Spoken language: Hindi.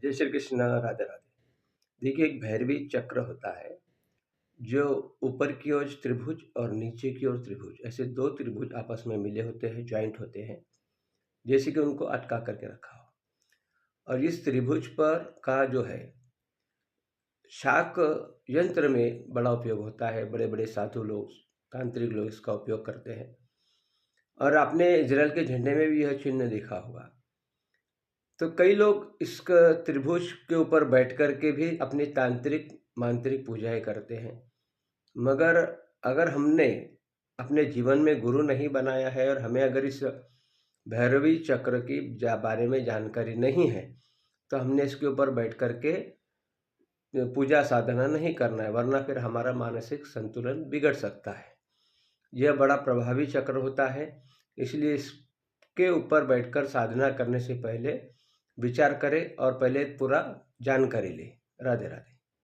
जय श्री कृष्ण, राधे राधे। देखिए, एक भैरवी चक्र होता है, जो ऊपर की ओर त्रिभुज और नीचे की ओर त्रिभुज, ऐसे 2 त्रिभुज आपस में मिले होते हैं, जॉइंट होते हैं, जैसे कि उनको अटका करके रखा हो। और इस त्रिभुज पर का जो है, शाक यंत्र में बड़ा उपयोग होता है। बड़े-बड़े साधु लोग, तांत्रिक लोग इसका उपयोग करते हैं। और आपने इज़राइल के झंडे में भी यह चिन्ह देखा होगा। तो कई लोग इस त्रिभुज के ऊपर बैठ कर के भी अपनी तांत्रिक मांत्रिक पूजाएं करते हैं। मगर अगर हमने अपने जीवन में गुरु नहीं बनाया है और हमें अगर इस भैरवी चक्र की बारे में जानकारी नहीं है, तो हमने इसके ऊपर बैठ कर के पूजा साधना नहीं करना है, वरना फिर हमारा मानसिक संतुलन बिगड़ सकता है। यह बड़ा प्रभावी चक्र होता है, इसलिए इसके ऊपर बैठकर साधना करने से पहले विचार करें और पहले पूरा जानकारी लें। राधे राधे।